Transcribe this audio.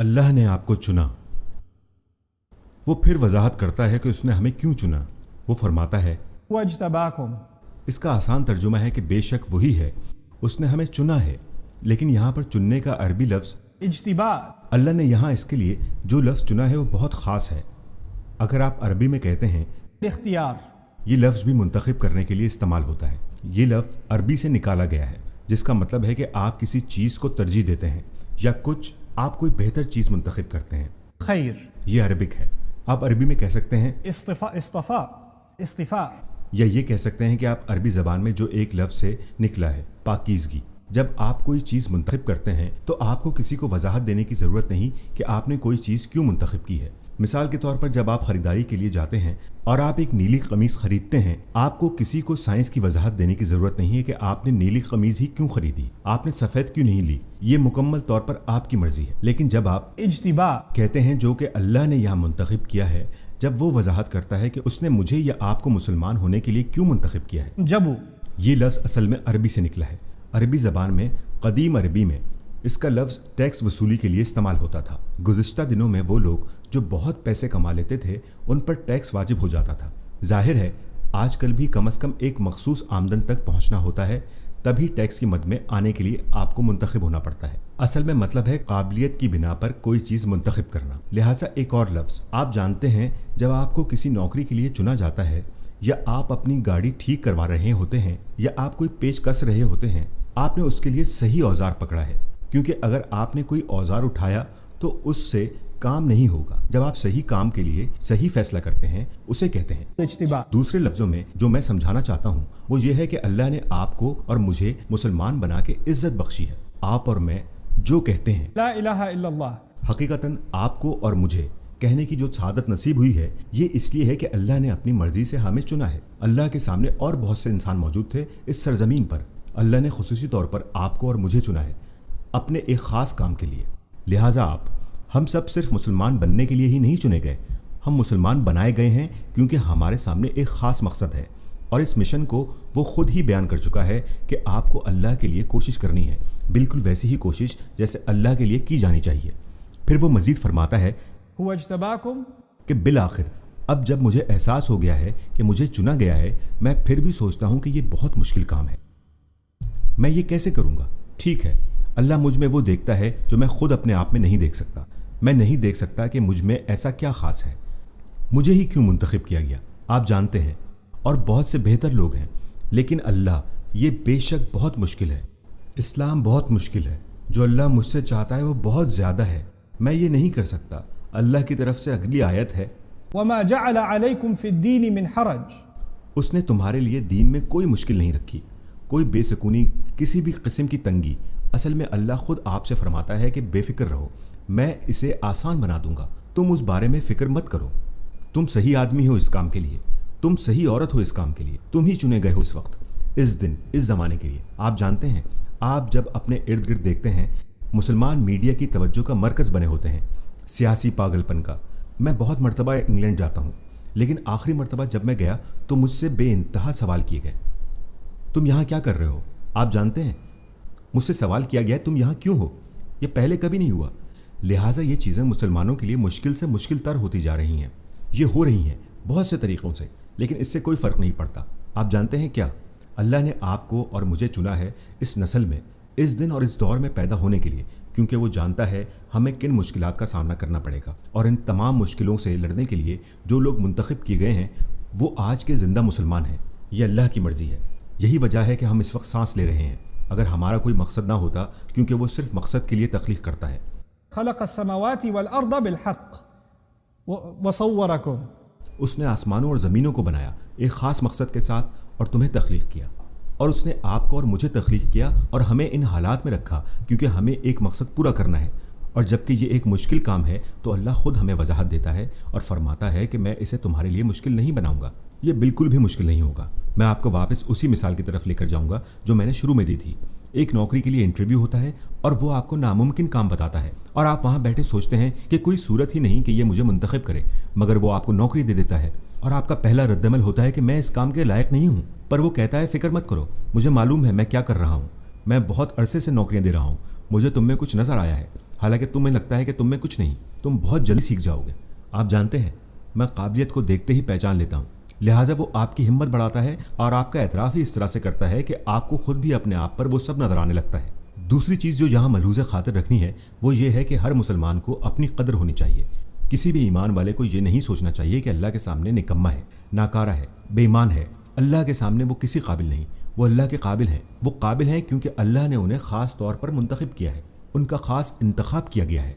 अल्लाह ने आपको चुना। वो फिर वजाहत करता है कि उसने हमें क्यों चुना। वो फरमाता है वज्तबाकुम। इसका आसान तर्जुमा है कि बेशक वही है, उसने हमें चुना है। लेकिन यहाँ पर चुनने का अरबी लफ्ज़ इज्तिबा। अल्लाह ने यहाँ इसके लिए जो लफ्ज़ चुना है वो बहुत ख़ास है। अगर आप अरबी में कहते हैं इख्तियार। ये लफ्ज़ भी मुंतखब करने के लिए इस्तेमाल होता है। ये लफ्ज़ अरबी से निकाला गया है, जिसका मतलब है कि आप किसी चीज़ को तरजीह देते हैं या कुछ आप कोई बेहतर चीज़ मुंतखब करते हैं। खैर। ये अरबिक है। आप अरबी में कह सकते हैं इस्तिफा। या ये कह सकते हैं कि आप अरबी ज़बान में जो एक लफ्ज़ से निकला है, पाकीज़गी। जब आप कोई चीज़ मुंतखब करते हैं तो आपको किसी को वजाहत देने की ज़रूरत नहीं कि आपने कोई चीज़ क्यों मुंतखब की है। मिसाल के तौर पर जब आप ख़रीदारी के लिए जाते हैं और आप एक नीली कमीज़ ख़रीदते हैं, आपको किसी को साइंस की वजाहत देने की ज़रूरत नहीं है कि आपने नीली कमीज़ ही क्यों ख़रीदी, आपने सफ़ेद क्यों नहीं ली। ये मुकम्मल तौर पर आपकी मर्ज़ी है। लेकिन जब आप इज्तिबा कहते हैं जो कि अल्लाह ने यहाँ मुंतखब किया है, जब वो वजाहत करता है कि उसने मुझे या आपको मुसलमान होने के लिए क्यों मुंतखब किया है। जबू। ये लफ्ज़ असल में अरबी से निकला है। अरबी ज़बान में कदीम अरबी में इसका लफ्ज़ टैक्स वसूली के लिए इस्तेमाल होता था। गुज़िश्ता दिनों में वो लोग जो बहुत पैसे कमा लेते थे उन पर टैक्स वाजिब हो जाता था। जाहिर है आजकल भी कम से कम एक मखसूस आमदन तक पहुंचना होता है, तभी टैक्स की मद में आने के लिए आपको मुंतखब होना पड़ता है। असल में मतलब है काबिलियत की बिना पर कोई चीज़ मुंतखब करना। लिहाजा एक और लफ्ज़ आप जानते हैं, जब आपको किसी नौकरी के लिए चुना जाता है या आप अपनी गाड़ी ठीक करवा रहे होते हैं या आप कोई पेच कस रहे होते हैं, आपने उसके लिए सही औजार पकड़ा है, क्योंकि अगर आपने कोई औजार उठाया तो उससे काम नहीं होगा। जब आप सही काम के लिए सही फैसला करते हैं उसे कहते हैं इज्तिबा। दूसरे लफ्ज़ों में जो मैं समझाना चाहता हूँ वो ये है कि अल्लाह ने आपको और मुझे मुसलमान बना के इज्जत बख्शी है। आप और मैं जो कहते हैं ला इलाहा इल्लल्लाह, हकीकतन आपको और मुझे कहने की जो सादत नसीब हुई है, ये इसलिए है कि अल्लाह ने अपनी मर्जी से हमें चुना है। अल्लाह के सामने और बहुत से इंसान मौजूद थे इस सरजमीन पर, अल्लाह ने खुसूसी तौर पर आपको और मुझे चुना है अपने एक ख़ास काम के लिए। लिहाजा हम सब सिर्फ मुसलमान बनने के लिए ही नहीं चुने गए, हम मुसलमान बनाए गए हैं क्योंकि हमारे सामने एक ख़ास मकसद है, और इस मिशन को वो खुद ही बयान कर चुका है कि आपको अल्लाह के लिए कोशिश करनी है, बिल्कुल वैसी ही कोशिश जैसे अल्लाह के लिए की जानी चाहिए। फिर वो मज़ीद फरमाता है हुवा इज्तबाकुम, कि बिल आखिर अब जब मुझे एहसास हो गया है कि मुझे चुना गया है, मैं फिर भी सोचता हूँ कि ये बहुत मुश्किल काम है। मैं ये कैसे करूँगा? ठीक है, अल्लाह मुझ में वो देखता है जो मैं खुद अपने आप में नहीं देख सकता। मैं नहीं देख सकता कि मुझ में ऐसा क्या ख़ास है, मुझे ही क्यों मुंतखब किया गया। आप जानते हैं, और बहुत से बेहतर लोग हैं, लेकिन अल्लाह, ये बेशक बहुत मुश्किल है। इस्लाम बहुत मुश्किल है। जो अल्लाह मुझसे चाहता है वो बहुत ज़्यादा है, मैं ये नहीं कर सकता। अल्लाह की तरफ से अगली आयत है वमा जअल अलैकुम फिद्दीन मिन हरज, उसने तुम्हारे लिए दीन में कोई मुश्किल नहीं रखी, कोई बेसकूनी, किसी भी किस्म की तंगी। असल में अल्लाह खुद आपसे फरमाता है कि बेफिक्र रहो, मैं इसे आसान बना दूंगा, तुम उस बारे में फ़िक्र मत करो। तुम सही आदमी हो इस काम के लिए, तुम सही औरत हो इस काम के लिए, तुम ही चुने गए हो इस वक्त, इस दिन, इस ज़माने के लिए। आप जानते हैं, आप जब अपने इर्द गिर्द देखते हैं, मुसलमान मीडिया की तवज्जो का मरकज़ बने होते हैं, सियासी पागलपन का। मैं बहुत मरतबा इंग्लैंड जाता हूँ, लेकिन आखिरी मरतबा जब मैं गया तो मुझसे बेइंतहा सवाल किए गए, तुम यहाँ क्या कर रहे हो? आप जानते हैं, मुझसे सवाल किया गया तुम यहाँ क्यों हो? ये पहले कभी नहीं हुआ। लिहाजा ये चीज़ें मुसलमानों के लिए मुश्किल से मुश्किल तर होती जा रही हैं। ये हो रही हैं बहुत से तरीक़ों से, लेकिन इससे कोई फ़र्क नहीं पड़ता। आप जानते हैं क्या, अल्लाह ने आपको और मुझे चुना है इस नस्ल में, इस दिन और इस दौर में पैदा होने के लिए, क्योंकि वो जानता है हमें किन मुश्किलात का सामना करना पड़ेगा। और इन तमाम मुश्किलों से लड़ने के लिए जो लोग मुंतखब किए गए हैं वो आज के ज़िंदा मुसलमान हैं। ये अल्लाह की मर्ज़ी है। यही वजह है कि हम इस वक्त सांस ले रहे हैं। अगर हमारा कोई मकसद ना होता, क्योंकि वो सिर्फ मकसद के लिए तख्लीक करता है। खलक़ अस्समावाति वल अर्द बिल हक़ व सव्वरकुम, उसने आसमानों और ज़मीनों को बनाया एक ख़ास मकसद के साथ और तुम्हें तख्लीक किया, और उसने आपको और मुझे तख्लीक किया और हमें इन हालात में रखा क्योंकि हमें एक मकसद पूरा करना है। और जबकि ये एक मुश्किल काम है तो अल्लाह खुद हमें वजाहत देता है और फरमाता है कि मैं इसे तुम्हारे लिए मुश्किल नहीं बनाऊंगा। ये बिल्कुल भी मुश्किल नहीं होगा। मैं आपको वापस उसी मिसाल की तरफ लेकर जाऊंगा जो मैंने शुरू में दी थी। एक नौकरी के लिए इंटरव्यू होता है और वो आपको नामुमकिन काम बताता है और आप वहाँ बैठे सोचते हैं कि कोई सूरत ही नहीं कि ये मुझे मुंतखब करे, मगर वो आपको नौकरी दे देता है और आपका पहला रद्दमल होता है कि मैं इस काम के लायक नहीं हूँ। पर वो कहता है फ़िक्र मत करो, मुझे मालूम है मैं क्या कर रहा हूँ, मैं बहुत अरसे से नौकरियाँ दे रहा हूँ, मुझे तुम में कुछ नज़र आया है, حالانکہ تمہیں لگتا ہے کہ تم میں کچھ نہیں، تم بہت جلدی سیکھ جاؤ گے۔ آپ جانتے ہیں میں قابلیت کو دیکھتے ہی پہچان لیتا ہوں، لہٰذا وہ آپ کی ہمت بڑھاتا ہے اور آپ کا اعتراف ہی اس طرح سے کرتا ہے کہ آپ کو خود بھی اپنے آپ پر وہ سب نظر آنے لگتا ہے۔ دوسری چیز جو یہاں ملحوظ خاطر رکھنی ہے وہ یہ ہے کہ ہر مسلمان کو اپنی قدر ہونی چاہیے۔ کسی بھی ایمان والے کو یہ نہیں سوچنا چاہیے کہ اللہ کے سامنے نکما ہے، ناکارہ ہے، بے ایمان ہے۔ اللہ کے سامنے وہ کسی قابل نہیں، وہ اللہ کے قابل ہیں۔ وہ قابل ہیں کیونکہ اللہ نے انہیں خاص طور پر منتخب کیا ہے، ان کا خاص انتخاب کیا گیا ہے۔